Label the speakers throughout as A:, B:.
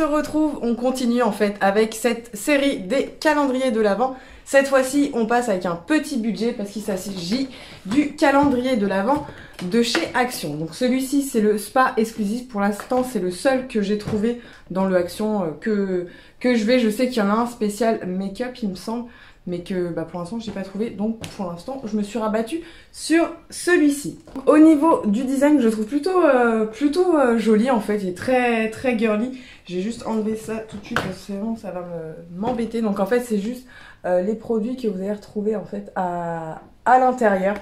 A: se retrouve, on continue en fait avec cette série des calendriers de l'Avent. Cette fois-ci, on passe avec un petit budget parce qu'il s'agit du calendrier de l'Avent de chez Action. Donc celui-ci, c'est le Spa exclusif. Pour l'instant, c'est le seul que j'ai trouvé dans le Action que je vais. Je sais qu'il y en a un spécial make-up, il me semble, mais que pour l'instant, je n'ai pas trouvé. Donc pour l'instant, je me suis rabattue sur celui-ci. Au niveau du design, je le trouve plutôt joli en fait. Il est très très girly. J'ai juste enlevé ça tout de suite parce que sinon ça va m'embêter. Donc en fait, c'est juste les produits que vous allez retrouver en fait à l'intérieur.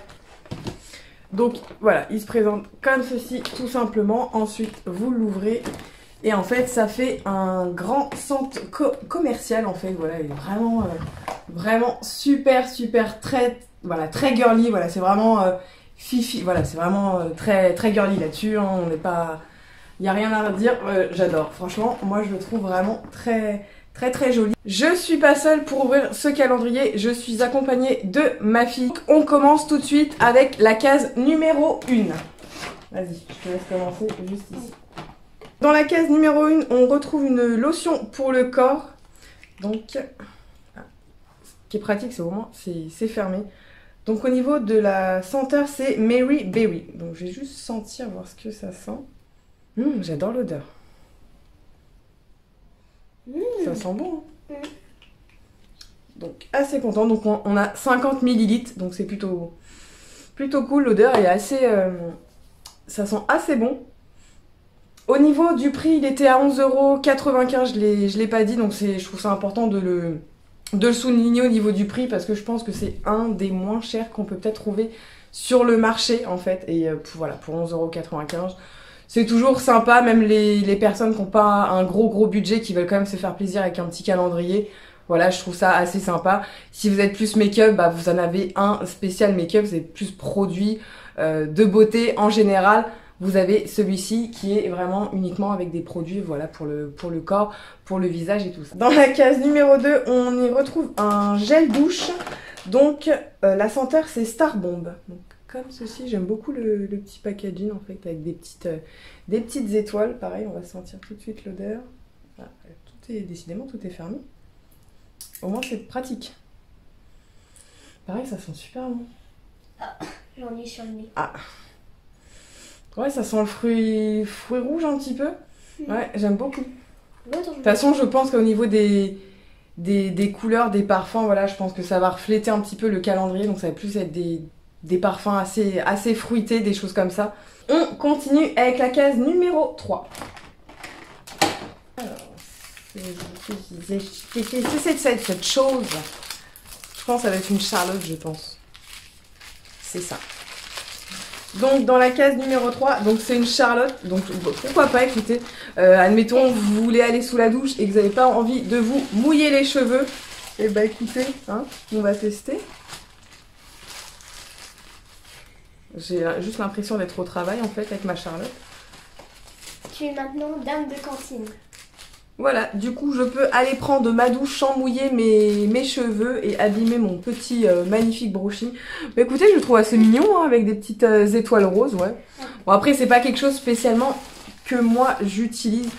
A: Donc voilà, il se présente comme ceci tout simplement. Ensuite, vous l'ouvrez et en fait, ça fait un grand centre commercial en fait. Voilà, il est vraiment super très girly. Voilà, c'est vraiment fifi. Voilà, c'est vraiment très girly là-dessus. Hein, on n'est pas, il y a rien à dire. J'adore. Franchement, moi je le trouve vraiment très joli. Je suis pas seule pour ouvrir ce calendrier, je suis accompagnée de ma fille. On commence tout de suite avec la case numéro 1. Vas-ce te laisse commencer juste ici. Dans la case numéro 1, on retrouve une lotion pour le corps. Donc, ce qui est pratique, c'est au moins c'est fermé. Donc au niveau de la senteur, c'est Mary Berry. Donc je vais juste sentir, voir ce que ça sent. J'adore l'odeur. Ça sent bon. Hein. Donc assez content. Donc on a 50 ml. Donc c'est plutôt cool. L'odeur est assez... ça sent assez bon. Au niveau du prix, il était à 11,95 €. Je l'ai pas dit. Donc je trouve ça important de le souligner au niveau du prix. Parce que je pense que c'est un des moins chers qu'on peut peut-être trouver sur le marché en fait. Et voilà, pour 11,95 €. C'est toujours sympa, même les personnes qui n'ont pas un gros budget, qui veulent quand même se faire plaisir avec un petit calendrier. Voilà, je trouve ça assez sympa. Si vous êtes plus make-up, vous en avez un spécial make-up, vous êtes plus produit de beauté en général. Vous avez celui-ci qui est vraiment uniquement avec des produits voilà, pour le corps, pour le visage et tout ça. Dans la case numéro 2, on y retrouve un gel douche. Donc la senteur, c'est Star Bomb. Donc, comme ceci, j'aime beaucoup le petit packaging en fait avec des petites étoiles. Pareil, on va sentir tout de suite l'odeur. Ah, décidément, tout est fermé. Au moins, c'est pratique. Pareil, ça sent super bon.
B: Ah, j'en ai sur le nez.
A: Ah. Ouais, ça sent le fruit rouge un petit peu. Ouais, j'aime beaucoup. De toute façon, je pense qu'au niveau des couleurs, des parfums, voilà, je pense que ça va refléter un petit peu le calendrier. Donc, ça va plus être des parfums assez fruités, des choses comme ça. On continue avec la case numéro 3. Alors, c'est cette chose. Je pense que ça va être une Charlotte, je pense. C'est ça. Donc dans la case numéro 3, donc c'est une Charlotte. Donc pourquoi pas, écoutez. Admettons, vous voulez aller sous la douche et que vous n'avez pas envie de vous mouiller les cheveux. Et bah écoutez, hein, on va tester. J'ai juste l'impression d'être au travail en fait avec ma Charlotte.
B: Tu es maintenant dame de cantine.
A: Voilà, du coup je peux aller prendre ma douche sans mouiller mes cheveux et abîmer mon petit magnifique brushing. Mais écoutez, je le trouve assez mignon hein, avec des petites étoiles roses, ouais. Bon après c'est pas quelque chose spécialement que moi j'utilise,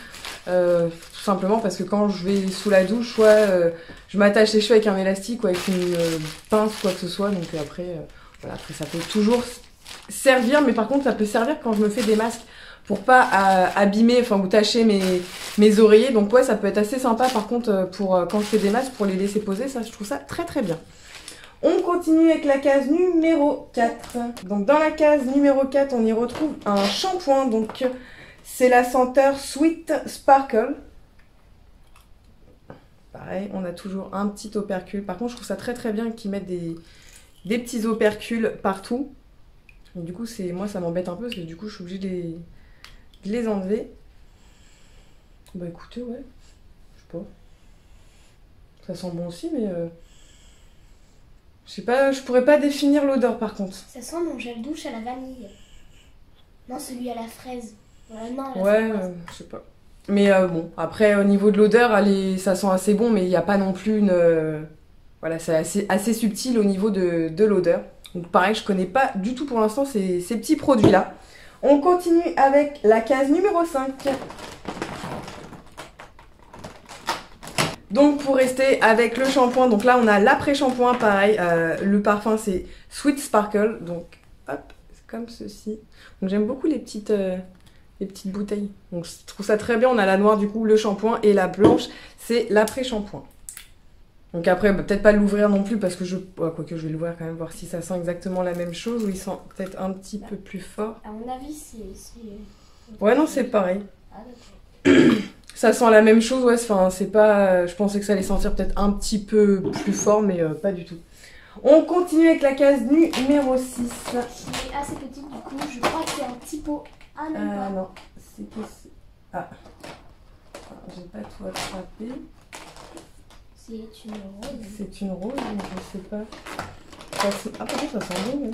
A: tout simplement parce que quand je vais sous la douche, je m'attache les cheveux avec un élastique ou avec une pince ou quoi que ce soit. Donc après, voilà, après ça peut toujours servir, mais par contre ça peut servir quand je me fais des masques. Pour pas abîmer, ou tacher mes oreillers. Donc ouais, ça peut être assez sympa par contre pour quand je fais des masques, pour les laisser poser, ça je trouve ça très bien. On continue avec la case numéro 4. Donc dans la case numéro 4, on y retrouve un shampoing. Donc c'est la senteur Sweet Sparkle. Pareil, on a toujours un petit opercule. Par contre, je trouve ça très bien qu'ils mettent des petits opercules partout. Et du coup, moi ça m'embête un peu parce que du coup, je suis obligée de les enlever. Bah écoutez, ouais, je sais pas. Ça sent bon aussi, mais je sais pas, je pourrais pas définir l'odeur par contre.
B: Ça sent mon gel douche à la vanille. Non, celui à la fraise. Non,
A: ouais, je sais pas. Mais bon, après au niveau de l'odeur, ça sent assez bon, mais il n'y a pas non plus une... voilà, c'est assez subtil au niveau de l'odeur. Donc pareil, je connais pas du tout pour l'instant ces petits produits-là. On continue avec la case numéro 5. Donc pour rester avec le shampoing, donc là on a l'après-shampoing, pareil, le parfum c'est Sweet Sparkle, donc hop, c'est comme ceci. Donc j'aime beaucoup les petites bouteilles, donc je trouve ça très bien. On a la noire du coup, le shampoing, et la blanche c'est l'après-shampoing. Donc après, bah, peut-être pas l'ouvrir non plus parce que quoique je vais l'ouvrir quand même, voir si ça sent exactement la même chose ou il sent peut-être un petit peu plus fort.
B: À mon avis, c'est...
A: Ouais, non, c'est pareil.
B: Ah, d'accord.
A: Ça sent la même chose, ouais, enfin, c'est pas... je pensais que ça allait sentir peut-être un petit peu plus fort, mais pas du tout. On continue avec la case numéro 6.
B: Qui est assez petite, du coup, je crois que c'est un petit pot. Ah non, pas.
A: Non, c'est que c'est... Ah. J'ai pas tout attrapé.
B: C'est une rose.
A: C'est une rose, mais je sais pas. Ah, par contre, ça sent bon, mais...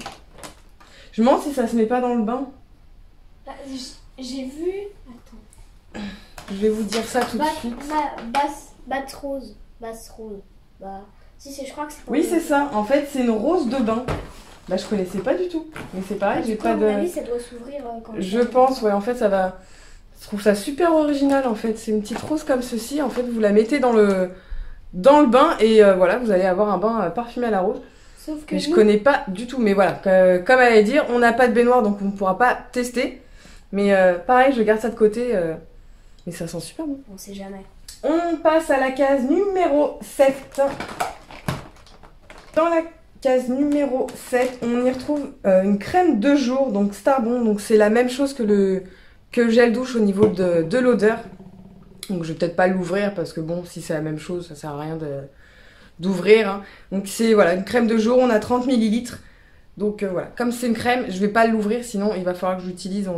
A: Je me demande si ça se met pas dans le bain.
B: Ah, j'ai vu... Attends.
A: Je vais vous dire ça tout de suite.
B: Basse rose. Basse rose. Bah... Si, je crois que c'est...
A: Oui, c'est ça. En fait, c'est une rose de bain. Bah, je connaissais pas du tout. Mais c'est pareil, j'ai pas de...
B: À mon avis, ça doit s'ouvrir quand...
A: Je pense, ouais. En fait, ça va... Je trouve ça super original, en fait. C'est une petite rose comme ceci. En fait, vous la mettez dans le bain et voilà, vous allez avoir un bain parfumé à la rose.
B: Sauf que
A: mais je connais pas du tout. Mais voilà, comme elle allait dire, on n'a pas de baignoire, donc on ne pourra pas tester. Mais pareil, je garde ça de côté. Mais ça sent super bon.
B: On sait jamais.
A: On passe à la case numéro 7. Dans la case numéro 7, on y retrouve une crème de jour, donc Starbond. Donc c'est la même chose que le gel douche au niveau de l'odeur. Donc je vais peut-être pas l'ouvrir parce que bon, si c'est la même chose, ça sert à rien d'ouvrir. Hein. Donc c'est voilà, une crème de jour, on a 30 ml. Donc voilà, comme c'est une crème, je vais pas l'ouvrir, sinon il va falloir que je l'utilise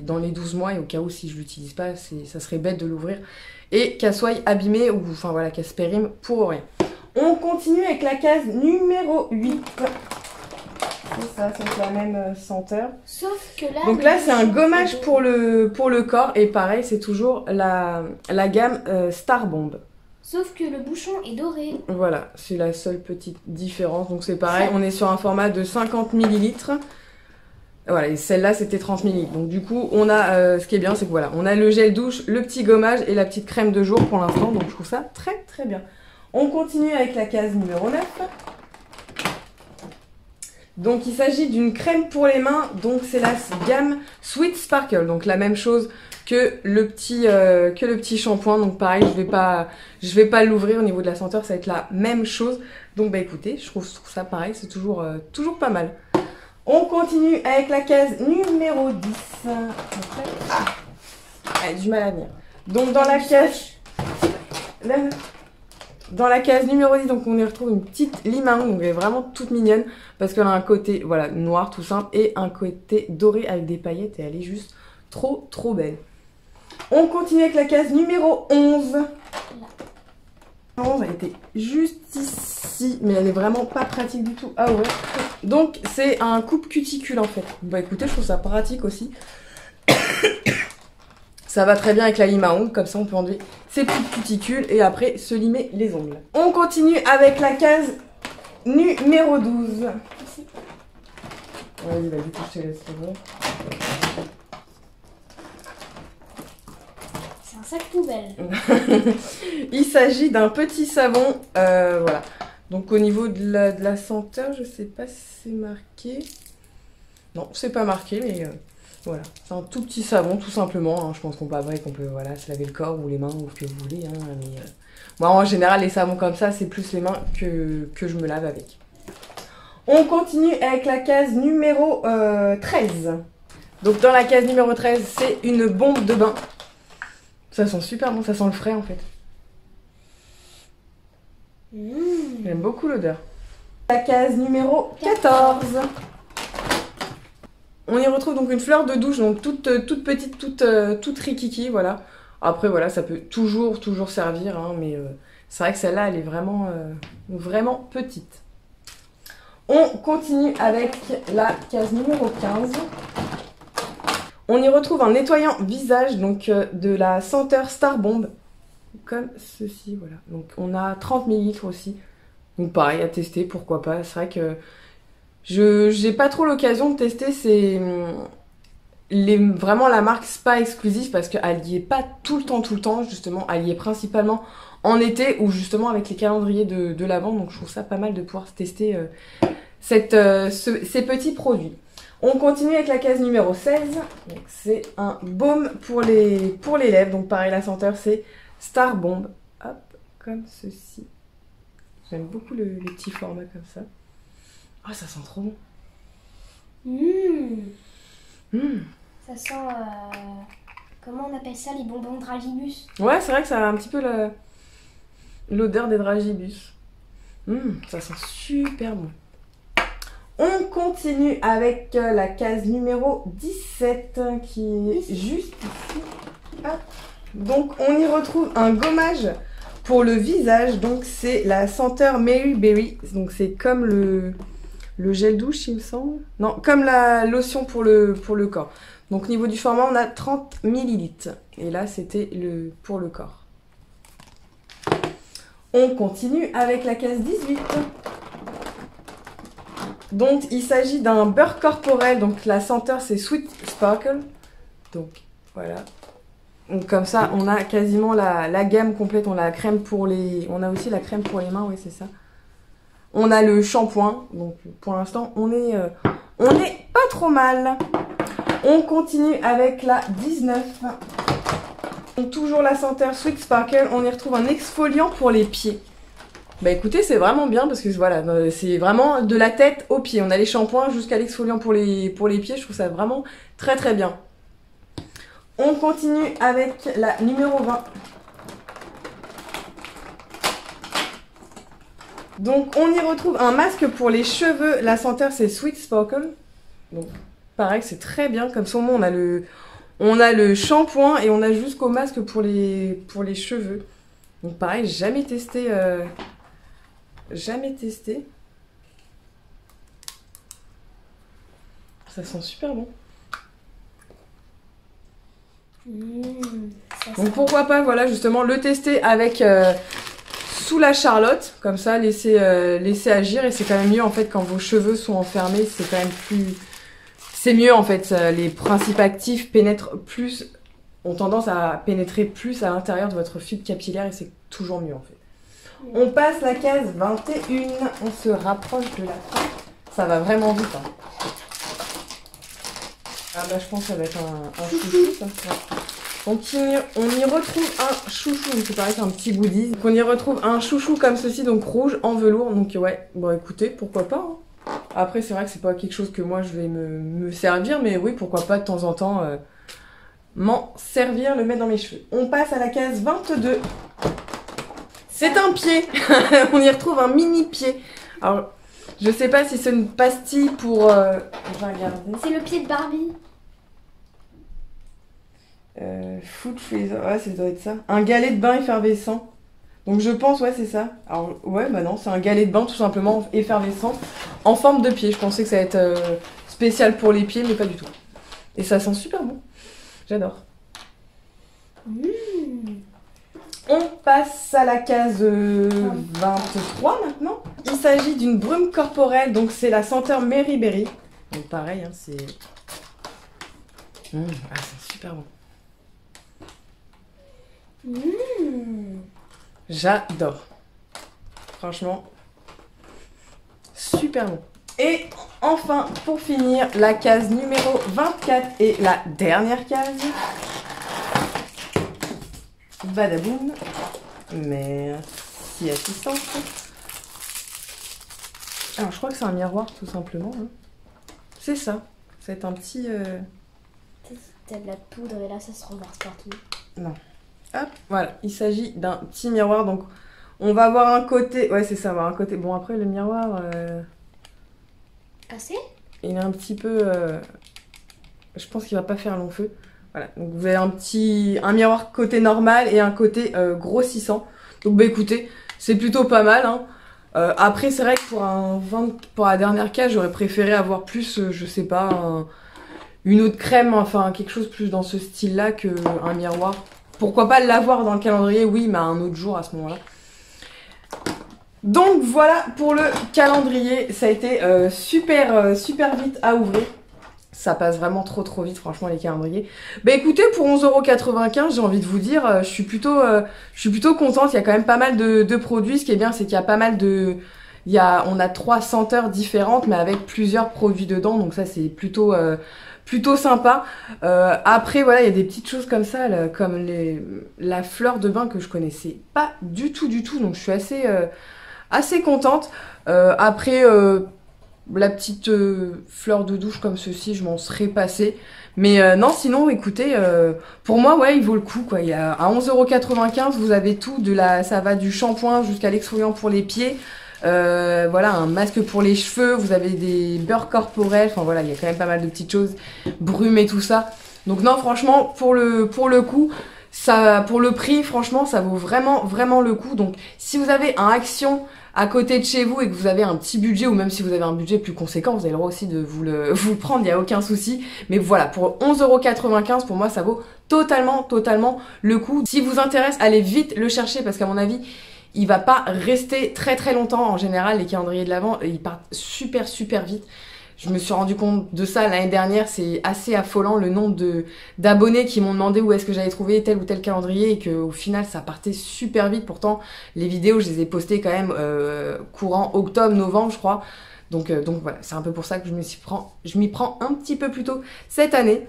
A: dans les 12 mois. Et au cas où si je l'utilise pas, ça serait bête de l'ouvrir. Et qu'elle soit abîmée ou enfin voilà, qu'elle se périme pour rien. On continue avec la case numéro 8. C'est ça, c'est la même senteur.
B: Sauf que là...
A: Donc là, c'est un gommage pour le corps. Et pareil, c'est toujours la gamme Starbomb.
B: Sauf que le bouchon est doré.
A: Voilà, c'est la seule petite différence. Donc c'est pareil, on est sur un format de 50 ml. Voilà, et celle-là, c'était 30 ml. Donc du coup, on a... ce qui est bien, c'est que voilà, on a le gel douche, le petit gommage et la petite crème de jour pour l'instant. Donc je trouve ça très très bien. On continue avec la case numéro 9. Donc il s'agit d'une crème pour les mains, donc c'est la gamme Sweet Sparkle, donc la même chose que le petit shampoing. Donc pareil, je vais pas l'ouvrir au niveau de la senteur, ça va être la même chose. Donc bah écoutez, je trouve ça pareil, c'est toujours pas mal. On continue avec la case numéro 10. Elle a du mal à venir. Donc dans la case numéro 10, donc on y retrouve une petite limain, donc elle est vraiment toute mignonne parce qu'elle a un côté voilà noir tout simple et un côté doré avec des paillettes et elle est juste trop trop belle. On continue avec la case numéro 11. La 11 elle était juste ici, mais elle est vraiment pas pratique du tout. Ah ouais. Donc c'est un coupe cuticule en fait. Bah écoutez, je trouve ça pratique aussi. Ça va très bien avec la lime à ongles, comme ça on peut enlever ses petites cuticules et après se limer les ongles. On continue avec la case numéro 12. Vas-y, du coup je te laisse le voir.
B: C'est un sac poubelle.
A: Il s'agit d'un petit savon, voilà. Donc au niveau de la senteur, je sais pas si c'est marqué. Non, c'est pas marqué, mais... Voilà, c'est un tout petit savon tout simplement, hein. Je pense qu'on peut voilà, se laver le corps ou les mains ou ce que vous voulez. Hein, mais, moi en général les savons comme ça c'est plus les mains que je me lave avec. On continue avec la case numéro 13. Donc dans la case numéro 13 c'est une bombe de bain. Ça sent super bon, ça sent le frais en fait. J'aime beaucoup l'odeur. La case numéro 14. On y retrouve donc une fleur de douche, donc toute petite, toute rikiki, voilà. Après, voilà, ça peut toujours servir, hein, mais c'est vrai que celle-là, elle est vraiment petite. On continue avec la case numéro 15. On y retrouve un nettoyant visage, donc de la senteur Starbomb, comme ceci, voilà. Donc on a 30 ml aussi, donc pareil, à tester, pourquoi pas. C'est vrai que... j'ai pas trop l'occasion de tester vraiment la marque Spa Exclusive parce qu'elle y est pas tout le temps, justement. Elle y est principalement en été ou justement avec les calendriers de l'Avent. Donc je trouve ça pas mal de pouvoir tester ces petits produits. On continue avec la case numéro 16. Donc c'est un baume pour les lèvres. Donc pareil, la senteur c'est Star Bomb. Hop, comme ceci. J'aime beaucoup les petits formats comme ça. Oh, ça sent trop bon.
B: Ça sent... comment on appelle ça, les bonbons Dragibus?
A: Ouais, c'est vrai que ça a un petit peu l'odeur des Dragibus. Ça sent super bon. On continue avec la case numéro 17 qui est juste ici. Hop. Donc on y retrouve un gommage pour le visage. Donc c'est la senteur Mary Berry. Donc c'est comme le gel douche, il me semble. Non, comme la lotion pour le corps. Donc niveau du format, on a 30 ml. Et là, c'était pour le corps. On continue avec la case 18. Donc il s'agit d'un beurre corporel. Donc la senteur, c'est Sweet Sparkle. Donc voilà. Donc, comme ça, on a quasiment la gamme complète. On a la crème on a aussi la crème pour les mains, oui, c'est ça. On a le shampoing. Donc pour l'instant, on est pas trop mal. On continue avec la 19. Donc, toujours la senteur Sweet Sparkle. On y retrouve un exfoliant pour les pieds. Bah écoutez, c'est vraiment bien parce que voilà, c'est vraiment de la tête aux pieds. On a les shampoings jusqu'à l'exfoliant pour les pieds. Je trouve ça vraiment très très bien. On continue avec la numéro 20. Donc on y retrouve un masque pour les cheveux. La senteur c'est Sweet Sparkle. Donc pareil, c'est très bien. Comme ça au moins on a le shampoing et on a jusqu'au masque pour les cheveux. Donc pareil, jamais testé. Ça sent super bon. Donc pourquoi pas, voilà, justement, le tester avec sous la Charlotte. Comme ça, laisser agir. Et c'est quand même mieux, en fait, quand vos cheveux sont enfermés. C'est quand même plus... C'est mieux, en fait. Les principes actifs ont tendance à pénétrer plus à l'intérieur de votre fibre capillaire. Et c'est toujours mieux, en fait. On passe la case 21, on se rapproche de la fin. Ça va vraiment vite. Hein. Ah bah je pense que ça va être un chouchou ça. Ouais. On y retrouve un chouchou, donc c'est pareil, c'est un petit goodies. Donc on y retrouve un chouchou comme ceci, donc rouge en velours. Donc ouais, bon écoutez, pourquoi pas. Hein. Après c'est vrai que c'est pas quelque chose que moi je vais me servir, mais oui, pourquoi pas de temps en temps m'en servir, le mettre dans mes cheveux. On passe à la case 22. C'est un pied. On y retrouve un mini pied. Alors, je sais pas si c'est une pastille pour... On va regarder.
B: C'est le pied de Barbie.
A: Food freezer. Ouais, ça doit être ça. Un galet de bain effervescent. Donc je pense, ouais, c'est ça. Alors, ouais, bah non, c'est un galet de bain tout simplement effervescent en forme de pied. Je pensais que ça allait être spécial pour les pieds, mais pas du tout. Et ça sent super bon. J'adore. On passe à la case 23 maintenant. Il s'agit d'une brume corporelle, donc c'est la senteur Mary Berry. Donc pareil, hein, c'est... c'est super bon. J'adore. Franchement, super bon. Et enfin, pour finir, la case numéro 24 et la dernière case. Badaboum. Merci assistante. Alors je crois que c'est un miroir tout simplement. Hein. C'est ça. C'est un petit...
B: T'as de la poudre et là ça se renverse partout.
A: Non. Hop, voilà. Il s'agit d'un petit miroir. Donc on va avoir un côté... Ouais c'est ça, on va avoir un côté... Bon après le miroir...
B: Cassé ?
A: Il est un petit peu... Je pense qu'il va pas faire long feu. Voilà, donc vous avez un miroir côté normal et un côté grossissant. Donc bah écoutez, c'est plutôt pas mal. Hein. Après c'est vrai que pour la dernière case, j'aurais préféré avoir plus, je sais pas, une autre crème, enfin quelque chose plus dans ce style-là qu'un miroir. Pourquoi pas l'avoir dans le calendrier, oui, mais à un autre jour à ce moment-là. Donc voilà pour le calendrier, ça a été super vite à ouvrir. ça passe vraiment trop vite, franchement, les calendriers. Bah écoutez, pour 11,95 €, j'ai envie de vous dire, je suis plutôt contente. Il y a quand même pas mal de produits. Ce qui est bien, c'est qu'il y a pas mal de... on a 3 senteurs différentes, mais avec plusieurs produits dedans. Donc ça, c'est plutôt sympa. Après, voilà, il y a des petites choses comme ça, là, comme la fleur de bain que je connaissais pas du tout. Donc je suis assez contente. Après... la petite fleur de douche comme ceci, je m'en serais passée. Mais non, sinon, écoutez, pour moi, ouais, il vaut le coup, quoi. Il y a, à 11,95 €, vous avez tout, ça va du shampoing jusqu'à l'exfoliant pour les pieds. Voilà, un masque pour les cheveux, vous avez des beurres corporels, enfin voilà, il y a quand même pas mal de petites choses, brume et tout ça. Donc non, franchement, pour le coup, ça, pour le prix, franchement, ça vaut vraiment le coup. Donc si vous avez un Action à côté de chez vous et que vous avez un petit budget, ou même si vous avez un budget plus conséquent, vous avez le droit aussi de vous le prendre, il n'y a aucun souci. Mais voilà, pour 11,95 €, pour moi, ça vaut totalement le coup. Si vous intéresse, allez vite le chercher, parce qu'à mon avis, il va pas rester très longtemps. En général, les calendriers de l'Avent, ils partent super vite. Je me suis rendu compte de ça l'année dernière, c'est assez affolant le nombre d'abonnés qui m'ont demandé où est-ce que j'avais trouvé tel ou tel calendrier, et qu'au final ça partait super vite. Pourtant les vidéos, je les ai postées quand même courant octobre, novembre je crois. Donc voilà, c'est un peu pour ça que je m'y prends un petit peu plus tôt cette année.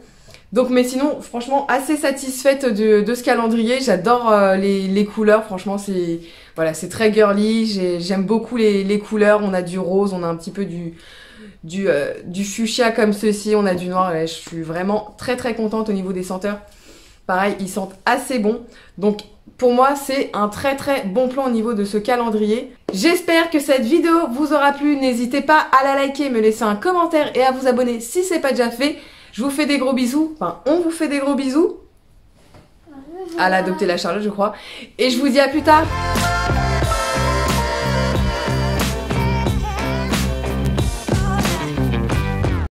A: Donc mais sinon franchement assez satisfaite de ce calendrier. J'adore les couleurs, franchement c'est voilà, c'est très girly, j'aime beaucoup les couleurs. On a du rose, on a un petit peu du fuchsia comme ceci, on a du noir. Là, je suis vraiment très contente au niveau des senteurs. Pareil, ils sentent assez bon. Donc pour moi, c'est un très bon plan au niveau de ce calendrier. J'espère que cette vidéo vous aura plu. N'hésitez pas à la liker, me laisser un commentaire et à vous abonner si c'est pas déjà fait. Je vous fais des gros bisous. Enfin, on vous fait des gros bisous. À l'adopter la Charlotte, je crois. Et je vous dis à plus tard.